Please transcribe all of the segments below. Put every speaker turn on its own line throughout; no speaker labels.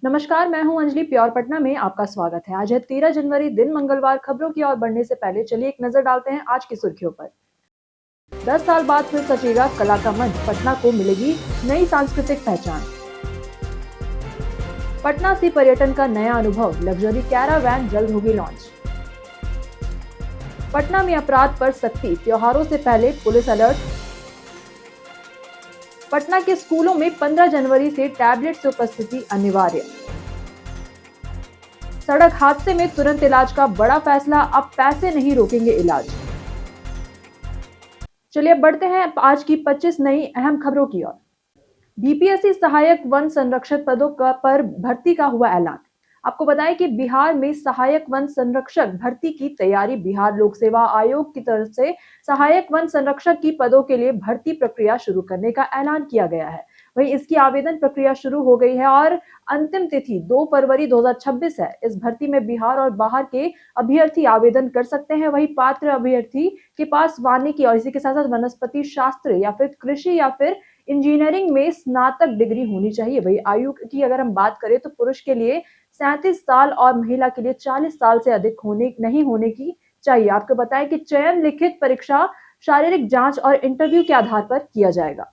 नमस्कार, मैं हूं अंजलि। प्योर पटना में आपका स्वागत है। आज है 13 जनवरी, दिन मंगलवार। खबरों की ओर बढ़ने से पहले चलिए एक नजर डालते हैं आज की सुर्खियों पर। 10 साल बाद फिर सजेगा कला का मंच, पटना को मिलेगी नई सांस्कृतिक पहचान। पटना से पर्यटन का नया अनुभव, लग्जरी कैरावैन जल्द होगी लॉन्च। पटना में अपराध पर सख्ती, त्योहारों से पहले पुलिस अलर्ट। पटना के स्कूलों में 15 जनवरी से टैबलेट से उपस्थिति अनिवार्य। सड़क हादसे में तुरंत इलाज का बड़ा फैसला, अब पैसे नहीं रोकेंगे इलाज। चलिए अब बढ़ते हैं आज की 25 नई अहम खबरों की ओर। बीपीएससी सहायक वन संरक्षक पदों पर भर्ती का हुआ ऐलान। आपको बताएं कि बिहार में सहायक वन संरक्षक भर्ती की तैयारी। बिहार लोक सेवा आयोग की तरफ से सहायक वन संरक्षक की पदों के लिए भर्ती प्रक्रिया शुरू करने का ऐलान किया गया है। वहीं इसकी आवेदन प्रक्रिया शुरू हो गई है और अंतिम तिथि 2 फरवरी 2026 है। इस भर्ती में बिहार और बाहर के अभ्यर्थी आवेदन कर सकते हैं। वहीं पात्र अभ्यर्थी के पास वानिकी और इसी के साथ साथ वनस्पति शास्त्र या फिर कृषि या फिर इंजीनियरिंग में स्नातक डिग्री होनी चाहिए। वही आयु की अगर हम बात करें तो पुरुष के लिए 37 साल और महिला के लिए 40 साल से अधिक होने नहीं होने की चाहिए। आपको बताएं कि चयन लिखित परीक्षा, शारीरिक जांच और इंटरव्यू के आधार पर किया जाएगा।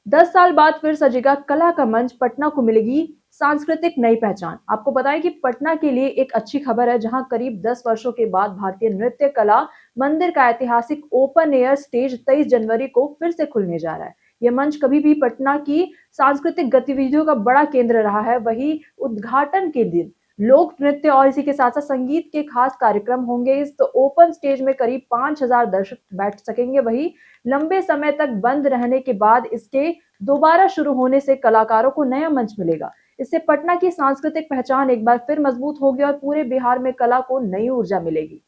10 साल बाद फिर सजेगा कला का मंच, पटना को मिलेगी सांस्कृतिक नई पहचान। आपको बताएं कि पटना के लिए एक अच्छी खबर है, जहां करीब 10 वर्षों के बाद भारतीय नृत्य कला मंदिर का ऐतिहासिक ओपन एयर स्टेज 23 जनवरी को फिर से खुलने जा रहा है। यह मंच कभी भी पटना की सांस्कृतिक गतिविधियों का बड़ा केंद्र रहा है। वही उद्घाटन के दिन लोक नृत्य और इसी के साथ साथ संगीत के खास कार्यक्रम होंगे। इस तो ओपन स्टेज में करीब 5000 दर्शक बैठ सकेंगे। वही लंबे समय तक बंद रहने के बाद इसके दोबारा शुरू होने से कलाकारों को नया मंच मिलेगा। इससे पटना की सांस्कृतिक पहचान एक बार फिर मजबूत होगी और पूरे बिहार में कला को नई ऊर्जा मिलेगी।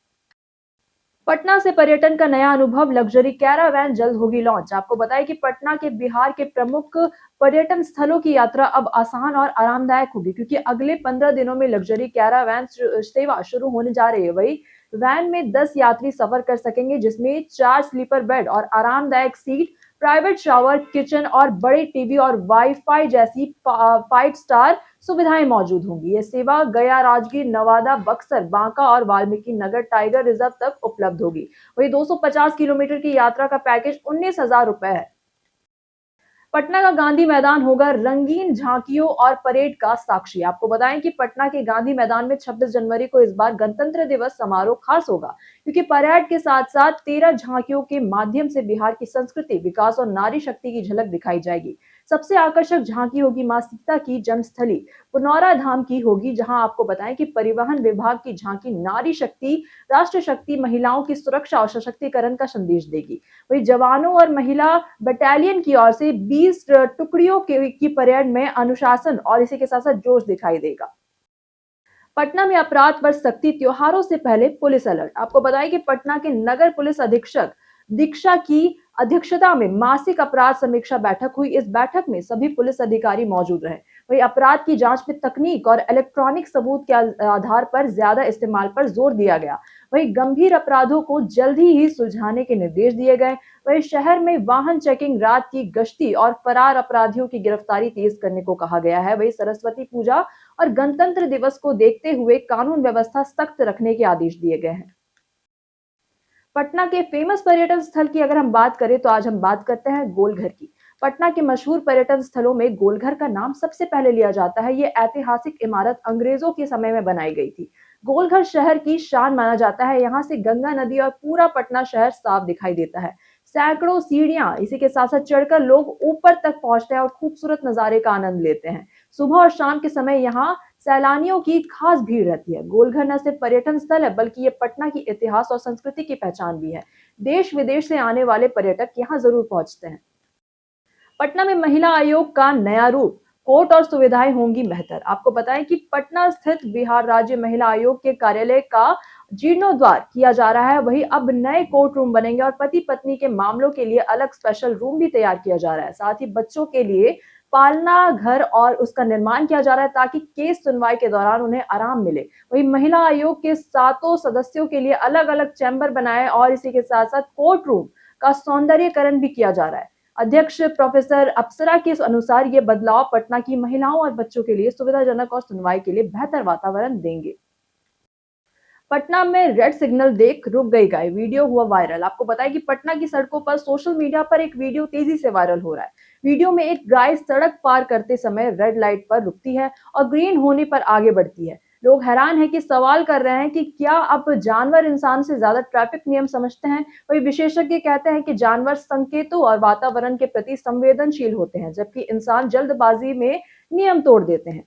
पटना से पर्यटन का नया अनुभव, लग्जरी कैरावैन जल्द होगी लॉन्च। आपको बताएं कि पटना के बिहार के प्रमुख पर्यटन स्थलों की यात्रा अब आसान और आरामदायक होगी, क्योंकि अगले 15 दिनों में लग्जरी कैरावैन सेवा शुरू होने जा रही है। वही वैन में 10 यात्री सफर कर सकेंगे, जिसमें 4 स्लीपर बेड और आरामदायक सीट, प्राइवेट शावर, किचन और बड़े टीवी और वाईफाई जैसी 5 स्टार सुविधाएं मौजूद होंगी। ये सेवा गया, राजगीर, नवादा, बक्सर, बांका और वाल्मीकि नगर टाइगर रिजर्व तक उपलब्ध होगी। वही 250 किलोमीटर की यात्रा का पैकेज 19,000 रुपए है। पटना का गांधी मैदान होगा रंगीन झांकियों और परेड का साक्षी। आपको बताएं कि पटना के गांधी मैदान में 26 जनवरी को इस बार गणतंत्र दिवस समारोह खास होगा, क्योंकि परेड के साथ साथ 13 झांकियों के माध्यम से बिहार की संस्कृति, विकास और नारी शक्ति की झलक दिखाई जाएगी। सबसे आकर्षक झांकी होगी मां सीता की जन्मस्थली पुनौरा धाम की होगी, जहां आपको बताएं कि परिवहन विभाग की झांकी नारी शक्ति, राष्ट्र शक्ति, महिलाओं की सुरक्षा और सशक्तिकरण का संदेश देगी। वही जवानों और महिला बटालियन की ओर से 20 टुकड़ियों की परेड में अनुशासन और इसी के साथ साथ जोश दिखाई देगा। पटना में अपराध पर सख्ती, त्योहारों से पहले पुलिस अलर्ट। आपको बताएं कि पटना के नगर पुलिस अधीक्षक दीक्षा की अध्यक्षता में मासिक अपराध समीक्षा बैठक हुई। इस बैठक में सभी पुलिस अधिकारी मौजूद रहे। वही अपराध की जांच में तकनीक और इलेक्ट्रॉनिक सबूत के आधार पर ज्यादा इस्तेमाल पर जोर दिया गया। वही गंभीर अपराधों को जल्दी ही सुलझाने के निर्देश दिए गए। वही शहर में वाहन चेकिंग, रात की गश्ती और फरार अपराधियों की गिरफ्तारी तेज करने को कहा गया है। वही सरस्वती पूजा और गणतंत्र दिवस को देखते हुए कानून व्यवस्था सख्त रखने के आदेश दिए गए हैं। पटना के फेमस पर्यटन स्थल की अगर हम बात करें तो आज हम बात करते हैं गोलघर की। पटना के मशहूर पर्यटन स्थलों में गोलघर का नाम सबसे पहले लिया जाता है। ये ऐतिहासिक इमारत अंग्रेजों के समय में बनाई गई थी। गोलघर शहर की शान माना जाता है। यहाँ से गंगा नदी और पूरा पटना शहर साफ दिखाई देता है। सैकड़ों सीढ़ियां इसी के साथ साथ चढ़कर लोग ऊपर तक पहुंचते हैं और खूबसूरत नजारे का आनंद लेते हैं। सुबह और शाम के समय यहाँ सैलानियों की खास भीड़ रहती है। गोलघर न सिर्फ पर्यटन स्थल है, बल्कि ये पटना की इतिहास और संस्कृति की पहचान भी है। देश विदेश से आने वाले पर्यटक यहाँ जरूर पहुंचते हैं। पटना में महिला आयोग का नया रूप, कोर्ट और सुविधाएं होंगी बेहतर। आपको बताएं कि पटना स्थित बिहार राज्य महिला आयोग के कार्यालय का जीर्णोद्वार किया जा रहा है। वहीं अब नए कोर्ट रूम बनेंगे और पति पत्नी के मामलों के लिए अलग स्पेशल रूम भी तैयार किया जा रहा है। साथ ही बच्चों के लिए पालना घर और उसका निर्माण किया जा रहा है, ताकि केस सुनवाई के दौरान उन्हें आराम मिले। वहीं महिला आयोग के 7 सदस्यों के लिए अलग अलग चैम्बर बनाए और इसी के साथ साथ कोर्ट रूम का सौंदर्यकरण भी किया जा रहा है। अध्यक्ष प्रोफेसर अप्सरा के अनुसार ये बदलाव पटना की महिलाओं और बच्चों के लिए सुविधाजनक और सुनवाई के लिए बेहतर वातावरण देंगे। पटना में रेड सिग्नल देख रुक गई गाय, वीडियो हुआ वायरल। आपको बताएं कि पटना की सड़कों पर सोशल मीडिया पर एक वीडियो तेजी से वायरल हो रहा है। वीडियो में एक गाय सड़क पार करते समय रेड लाइट पर रुकती है और ग्रीन होने पर आगे बढ़ती है। लोग हैरान हैं कि सवाल कर रहे हैं कि क्या अब जानवर इंसान से ज्यादा ट्रैफिक नियम समझते हैं। वही विशेषज्ञ कहते हैं कि जानवर संकेतों और वातावरण के प्रति संवेदनशील होते हैं, जबकि इंसान जल्दबाजी में नियम तोड़ देते हैं।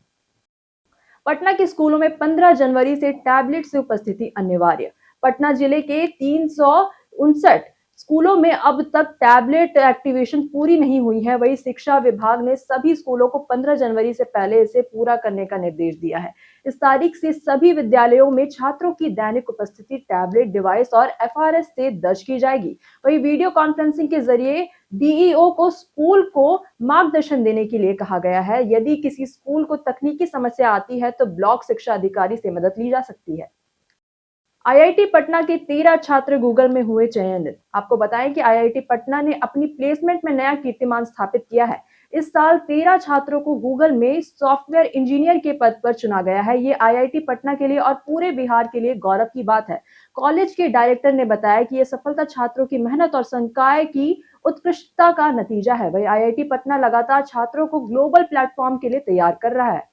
पटना के स्कूलों में 15 जनवरी से टैबलेट से उपस्थिति अनिवार्य। पटना जिले के 359 स्कूलों में अब तक टैबलेट एक्टिवेशन पूरी नहीं हुई है। वही शिक्षा विभाग ने सभी स्कूलों को 15 जनवरी से पहले इसे पूरा करने का निर्देश दिया है। इस तारीख से सभी विद्यालयों में छात्रों की दैनिक उपस्थिति टैबलेट डिवाइस और एफआरएस से दर्ज की जाएगी। वही वीडियो कॉन्फ्रेंसिंग के जरिए डीईओ को स्कूल को मार्गदर्शन देने के लिए कहा गया है। यदि किसी स्कूल को तकनीकी समस्या आती है तो ब्लॉक शिक्षा अधिकारी से मदद ली जा सकती है। आईआईटी पटना के 13 छात्र गूगल में हुए चयनित। आपको बताएं कि आईआईटी पटना ने अपनी प्लेसमेंट में नया कीर्तिमान स्थापित किया है। इस साल 13 छात्रों को गूगल में सॉफ्टवेयर इंजीनियर के पद पर चुना गया है। ये आईआईटी पटना के लिए और पूरे बिहार के लिए गौरव की बात है। कॉलेज के डायरेक्टर ने बताया कि यह सफलता छात्रों की मेहनत और संकाय की उत्कृष्टता का नतीजा है। वही आईआईटी पटना लगातार छात्रों को ग्लोबल प्लेटफॉर्म के लिए तैयार कर रहा है।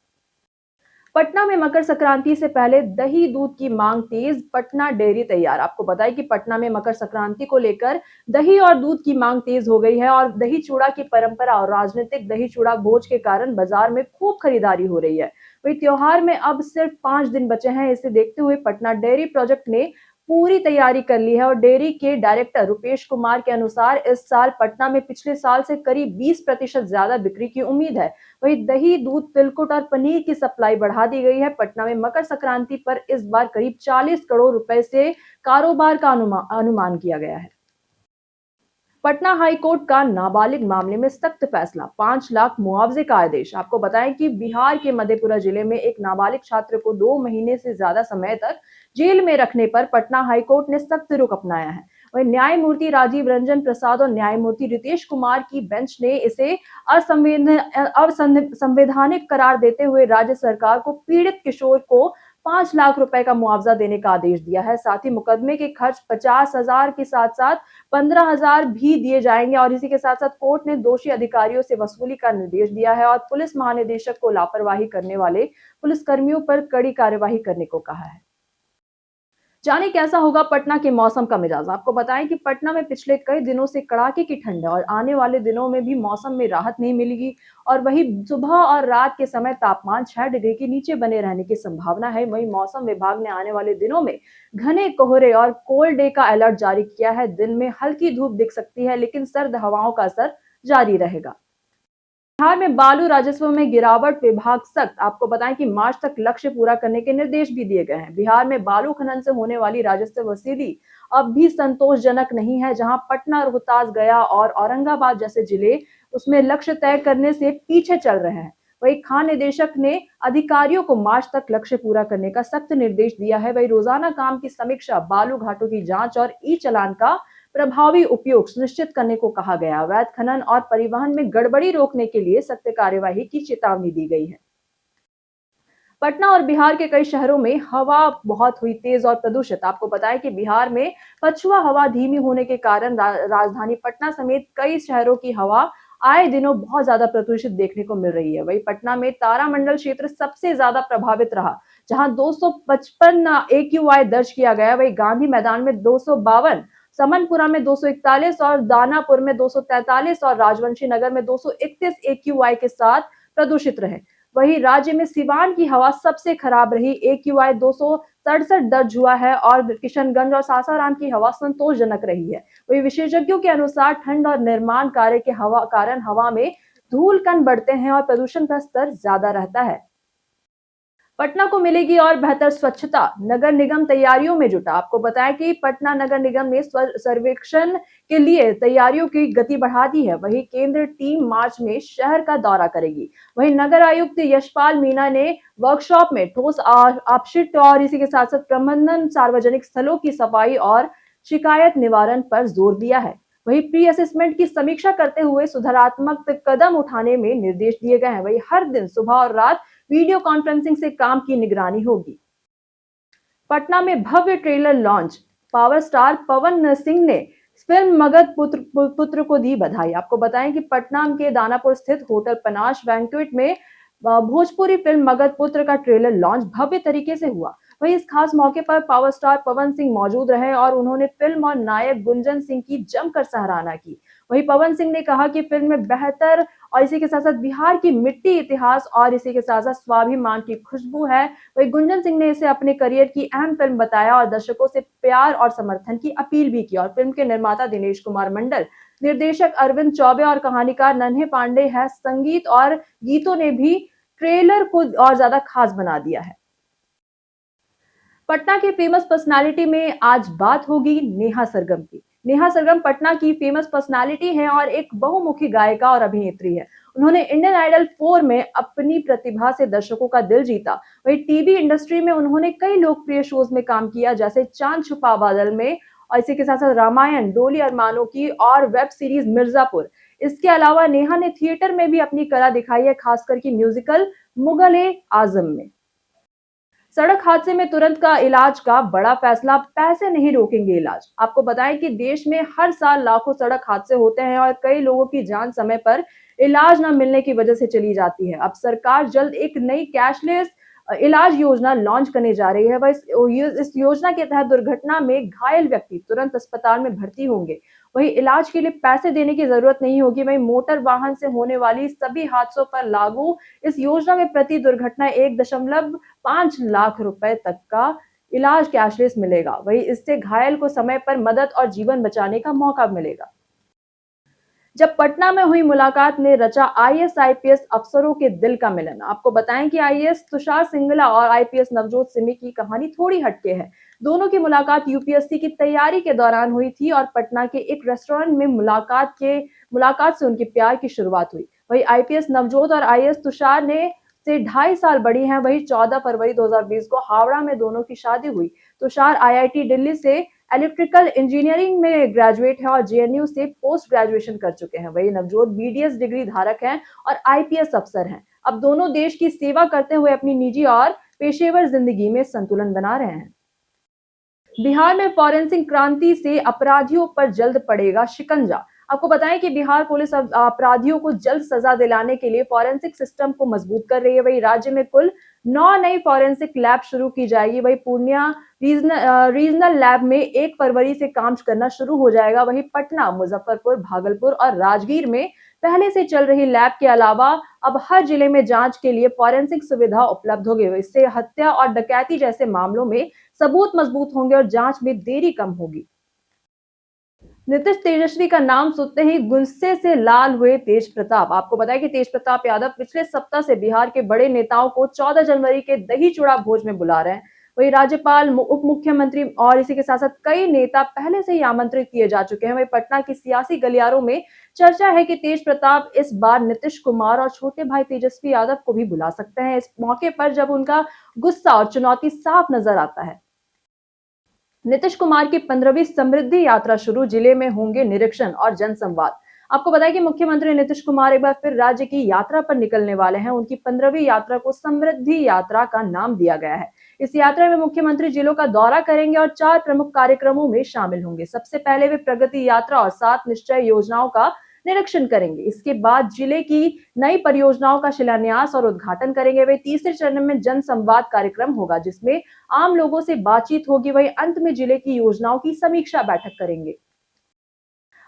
पटना में मकर संक्रांति से पहले दही दूध की मांग तेज, पटना डेयरी तैयार। आपको बताएं कि पटना में मकर संक्रांति को लेकर दही और दूध की मांग तेज हो गई है और दही चूड़ा की परंपरा और राजनीतिक दही चूड़ा भोज के कारण बाजार में खूब खरीदारी हो रही है। वही त्योहार में अब सिर्फ 5 दिन बचे हैं। इसे देखते हुए पटना डेयरी प्रोजेक्ट ने पूरी तैयारी कर ली है और डेयरी के डायरेक्टर रुपेश कुमार के अनुसार इस साल पटना में पिछले साल से करीब 20% ज्यादा बिक्री की उम्मीद है। वहीं दही, दूध, तिलकुट और पनीर की सप्लाई बढ़ा दी गई है। पटना में मकर संक्रांति पर इस बार करीब 40 करोड़ रुपए से कारोबार का अनुमान किया गया है। पटना हाई कोर्ट का नाबालिग मामले में सख्त फैसला, 5 लाख मुआवजे का आदेश। आपको बताएं कि बिहार के मधेपुरा जिले में एक नाबालिग छात्र को 2 महीने से ज्यादा समय तक जेल में रखने पर पटना हाई कोर्ट ने सख्त रुख अपनाया है। वहीं न्यायमूर्ति राजीव रंजन प्रसाद और न्यायमूर्ति रितेश कुमार की बेंच ने इसे असंवैधानिक करार देते हुए राज्य सरकार को पीड़ित किशोर को 5 लाख रुपए का मुआवजा देने का आदेश दिया है। साथ ही मुकदमे के खर्च 50,000 के साथ साथ 15,000 भी दिए जाएंगे और इसी के साथ साथ कोर्ट ने दोषी अधिकारियों से वसूली का निर्देश दिया है और पुलिस महानिदेशक को लापरवाही करने वाले पुलिसकर्मियों पर कड़ी कार्यवाही करने को कहा है। जाने कैसा होगा पटना के मौसम का मिजाज। आपको बताएं कि पटना में पिछले कई दिनों से कड़ाके की ठंड है और आने वाले दिनों में भी मौसम में राहत नहीं मिलेगी और वही सुबह और रात के समय तापमान 6 डिग्री के नीचे बने रहने की संभावना है। वही मौसम विभाग ने आने वाले दिनों में घने कोहरे और कोल्ड डे का अलर्ट जारी किया है। दिन में हल्की धूप दिख सकती है लेकिन सर्द हवाओं का असर जारी रहेगा। बिहार में बालू राजस्व में गिरावट, विभाग सख्त। आपको बताएं कि मार्च तक लक्ष्य पूरा करने के निर्देश भी दिए गए हैं। बिहार में बालू खनन से होने वाली राजस्व वसूली अब भी संतोषजनक नहीं है। जहां पटना, रोहतास, गया और औरंगाबाद जैसे जिले उसमें लक्ष्य तय करने से पीछे चल रहे हैं। वही खान निदेशक ने अधिकारियों को मार्च तक लक्ष्य पूरा करने का सख्त निर्देश दिया है। वही रोजाना काम की समीक्षा, बालू घाटों की जांच और ई चालान का प्रभावी उपयोग सुनिश्चित करने को कहा गया। अवैध खनन और परिवहन में गड़बड़ी रोकने के लिए सख्त कार्यवाही की चेतावनी दी गई है। पटना और बिहार के कई शहरों में हवा बहुत हुई तेज और प्रदूषित। आपको बताएं कि बिहार में पछुआ हवा धीमी होने के कारण राजधानी पटना समेत कई शहरों की हवा आए दिनों बहुत ज्यादा प्रदूषित देखने को मिल रही है। वही पटना में तारामंडल क्षेत्र सबसे ज्यादा प्रभावित रहा, जहां 255 AQI दर्ज किया गया। वही गांधी मैदान में 252, समनपुरा में 241 और दानापुर में 243 और राजवंशी नगर में 231 AQI के साथ प्रदूषित रहे। वहीं राज्य में सिवान की हवा सबसे खराब रही, AQI 267 दर्ज हुआ है और किशनगंज और सासाराम की हवा संतोषजनक रही है। वहीं विशेषज्ञों के अनुसार ठंड और निर्माण कार्य के कारण हवा में धूल कण बढ़ते हैं और प्रदूषण का स्तर ज्यादा रहता है। पटना को मिलेगी और बेहतर स्वच्छता, नगर निगम तैयारियों में जुटा। आपको बताएं कि पटना नगर निगम ने सर्वेक्षण के लिए तैयारियों की गति बढ़ा दी है। वहीं केंद्रीय टीम मार्च में शहर का दौरा करेगी। वहीं नगर आयुक्त यशपाल मीणा ने वर्कशॉप में ठोस अपशिष्ट और इसी के साथ साथ प्रबंधन, सार्वजनिक स्थलों की सफाई और शिकायत निवारण पर जोर दिया है। वहीं प्री असेसमेंट की समीक्षा करते हुए सुधारात्मक कदम उठाने में निर्देश दिए गए हैं। वहीं हर दिन सुबह और रात वीडियो कॉन्फ्रेंसिंग से काम की निगरानी होगी। पटना में भव्य trailer launch, power star Pawan Singh ने फिल्म मगध पुत्र को दी बधाई। आपको बताएं कि पटना के दानापुर स्थित होटल पनाश बैंक्वेट में भोजपुरी फिल्म मगध पुत्र का ट्रेलर लॉन्च भव्य तरीके से हुआ। वहीं इस खास मौके पर पावर स्टार पवन सिंह मौजूद रहे और उन्होंने फिल्म और नायक गुंजन सिंह की जमकर सराहना की। वहीं पवन सिंह ने कहा कि फिल्म में बेहतर और इसी के साथ साथ बिहार की मिट्टी, इतिहास और इसी के साथ साथ स्वाभिमान की खुशबू है। वहीं गुंजन सिंह ने इसे अपने करियर की अहम फिल्म बताया और दर्शकों से प्यार और समर्थन की अपील भी की। और फिल्म के निर्माता दिनेश कुमार मंडल, निर्देशक अरविंद चौबे और कहानीकार नन्हे पांडे है। संगीत और गीतों ने भी ट्रेलर को और ज्यादा खास बना दिया है। पटना की फेमस पर्सनालिटी में आज बात होगी नेहा सरगम की। नेहा सरगम पटना की फेमस पर्सनालिटी हैं और एक बहुमुखी गायिका और अभिनेत्री है। उन्होंने इंडियन आइडल 4 में अपनी प्रतिभा से दर्शकों का दिल जीता। वहीं टीवी इंडस्ट्री में उन्होंने कई लोकप्रिय शोज में काम किया, जैसे चांद छुपा बादल में और इसी के साथ साथ रामायण, डोली अरमानों की और वेब सीरीज मिर्जापुर। इसके अलावा नेहा ने थिएटर में भी अपनी कला दिखाई है, खासकर की म्यूजिकल मुगले आजम में। सड़क हादसे में तुरंत का इलाज का बड़ा फैसला, पैसे नहीं रोकेंगे इलाज। आपको बताएं कि देश में हर साल लाखों सड़क हादसे होते हैं और कई लोगों की जान समय पर इलाज न मिलने की वजह से चली जाती है। अब सरकार जल्द एक नई कैशलेस इलाज योजना लॉन्च करने जा रही है। वह इस योजना के तहत दुर्घटना में घायल व्यक्ति तुरंत अस्पताल में भर्ती होंगे। वहीं इलाज के लिए पैसे देने की जरूरत नहीं होगी। वहीं मोटर वाहन से होने वाली सभी हादसों पर लागू इस योजना में प्रति दुर्घटना 1.5 लाख रुपए तक का इलाज कैशलेस मिलेगा। वहीं इससे घायल को समय पर मदद और जीवन बचाने का मौका मिलेगा। जब पटना में हुई मुलाकात ने रचा आईएएस आईपीएस अफसरों के दिल का मिलन। आपको बताएं कि आईएएस तुषार सिंगला और आईपीएस नवजोत सिमी की कहानी थोड़ी हटके है। दोनों की मुलाकात यूपीएससी की तैयारी के दौरान हुई थी और पटना के एक रेस्टोरेंट में मुलाकात से उनके प्यार की शुरुआत हुई। वही आईपीएस नवजोत और आईएएस तुषार ने से 2.5 साल बड़ी हैं। वही 14 फरवरी 2020 को हावड़ा में दोनों की शादी हुई। तुषार आईआईटी दिल्ली से इलेक्ट्रिकल इंजीनियरिंग में ग्रेजुएट है और जेएनयू से पोस्ट ग्रेजुएशन कर चुके हैं। वही नवजोत बीडीएस डिग्री धारक हैं और आईपीएस अफसर हैं। अब दोनों देश की सेवा करते हुए अपनी निजी और पेशेवर जिंदगी में संतुलन बना रहे हैं। बिहार में फॉरेंसिक क्रांति से अपराधियों पर जल्द पड़ेगा शिकंजा। आपको बताएं कि बिहार पुलिस अब अपराधियों को जल्द सजा दिलाने के लिए फॉरेंसिक सिस्टम को मजबूत कर रही है। वही राज्य में कुल 9 नई फॉरेंसिक लैब शुरू की जाएगी। वही पूर्णिया रीजनल लैब में 1 फरवरी से काम करना शुरू हो जाएगा। वही पटना, मुजफ्फरपुर, भागलपुर और राजगीर में पहले से चल रही लैब के अलावा अब हर जिले में जांच के लिए फॉरेंसिक सुविधा उपलब्ध होगी। इससे हत्या और डकैती जैसे मामलों में सबूत मजबूत होंगे और जांच में देरी कम होगी। नीतीश तेजस्वी का नाम सुनते ही गुस्से से लाल हुए तेज प्रताप। आपको बताया कि तेज प्रताप यादव पिछले सप्ताह से बिहार के बड़े नेताओं को 14 जनवरी के दही चूड़ा भोज में बुला रहे हैं। वही राज्यपाल, उप मुख्यमंत्री और इसी के साथ साथ कई नेता पहले से ही आमंत्रित किए जा चुके हैं। वही पटना की सियासी गलियारों में चर्चा है कि तेज प्रताप इस बार नीतीश कुमार और छोटे भाई तेजस्वी यादव को भी बुला सकते हैं, इस मौके पर जब उनका गुस्सा और चुनौती साफ नजर आता है। नीतीश कुमार की 15वीं समृद्धि यात्रा शुरू, जिले में होंगे निरीक्षण और जनसंवाद। आपको बताया कि मुख्यमंत्री नीतीश कुमार एक बार फिर राज्य की यात्रा पर निकलने वाले हैं। उनकी 15वीं यात्रा को समृद्धि यात्रा का नाम दिया गया है। इस यात्रा में मुख्यमंत्री जिलों का दौरा करेंगे और 4 प्रमुख कार्यक्रमों में शामिल होंगे। सबसे पहले वे प्रगति यात्रा और 7 निश्चय योजनाओं का निरीक्षण करेंगे। इसके बाद जिले की नई परियोजनाओं का शिलान्यास और उद्घाटन करेंगे। वे तीसरे चरण में जन संवाद कार्यक्रम होगा, जिसमें आम लोगों से बातचीत होगी। वही अंत में जिले की योजनाओं की समीक्षा बैठक करेंगे।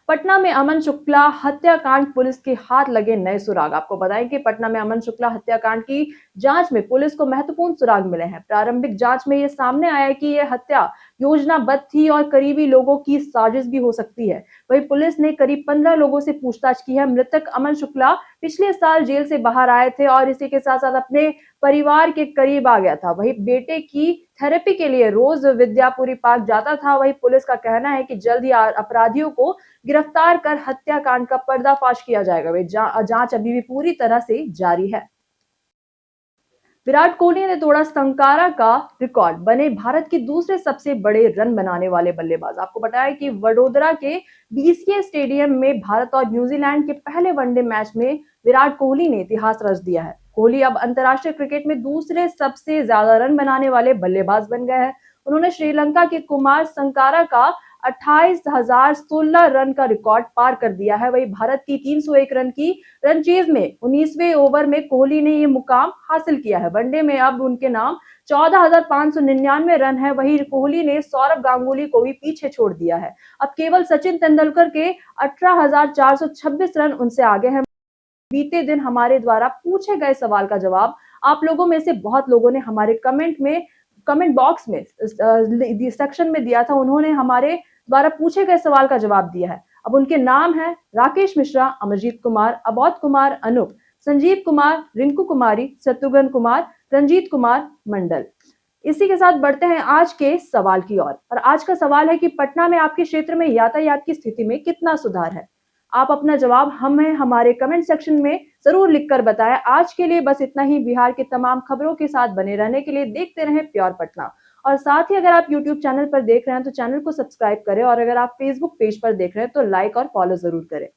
पटना में अमन शुक्ला हत्याकांड, पुलिस के हाथ लगे नए सुराग। आपको बताएं कि पटना में अमन शुक्ला हत्याकांड की जांच में पुलिस को महत्वपूर्ण सुराग मिले हैं। प्रारंभिक जांच में यह सामने आया कि यह हत्या योजनाबद्ध थी और करीबी लोगों की साजिश भी हो सकती है। वहीं पुलिस ने करीब 15 लोगों से पूछताछ की है। मृतक अमन शुक्ला पिछले साल जेल से बाहर आए थे और इसी के साथ साथ अपने परिवार के करीब आ गया था। वही बेटे की थेरेपी के लिए रोज विद्यापुरी पार्क जाता था। वही पुलिस का कहना है कि जल्द ही अपराधियों को गिरफ्तार कर हत्याकांड का पर्दाफाश किया जाएगा। वे जांच अभी भी पूरी तरह से जारी है। विराट कोहली ने तोड़ा संकारा का रिकॉर्ड, बने भारत के दूसरे सबसे बड़े रन बनाने वाले बल्लेबाज। आपको बताया कि वडोदरा के बीसीए स्टेडियम में भारत और न्यूजीलैंड के पहले वनडे मैच में विराट कोहली ने इतिहास रच दिया है। कोहली अब अंतर्राष्ट्रीय क्रिकेट में दूसरे सबसे ज्यादा रन बनाने वाले बल्लेबाज बन गए हैं। उन्होंने श्रीलंका के कुमार संकारा का 28,016 रन का रिकॉर्ड पार कर दिया है। वहीं भारत की 301 रन की रनचेज में 19वें ओवर में कोहली ने ये मुकाम हासिल किया है। वनडे में अब उनके नाम 14,599 रन है। वहीं कोहली ने सौरव गांगुली को भी पीछे छोड़ दिया है। अब केवल सचिन तेंदुलकर के 18,426 रन उनसे आगे हैं। बीते दिन हमारे द्वारा पूछे गए सवाल का जवाब आप लोगों में से बहुत लोगों ने हमारे कमेंट बॉक्स में सेक्शन में दिया था। उन्होंने हमारे द्वारा पूछे गए सवाल का जवाब दिया है। अब उनके नाम है राकेश मिश्रा, अमरजीत कुमार, अबोध कुमार, अनूप, संजीव कुमार, रिंकू कुमारी, शत्रुघ्न कुमार, रंजीत कुमार मंडल। इसी के साथ बढ़ते हैं आज के सवाल की ओर। और आज का सवाल है कि पटना में आपके क्षेत्र में यातायात की स्थिति में कितना सुधार है। आप अपना जवाब हमें हमारे कमेंट सेक्शन में जरूर लिखकर बताएं। आज के लिए बस इतना ही। बिहार की तमाम खबरों के साथ बने रहने के लिए देखते रहें प्योर पटना। और साथ ही अगर आप यूट्यूब चैनल पर देख रहे हैं तो चैनल को सब्सक्राइब करें, और अगर आप फेसबुक पेज पर देख रहे हैं तो लाइक और फॉलो जरूर करें।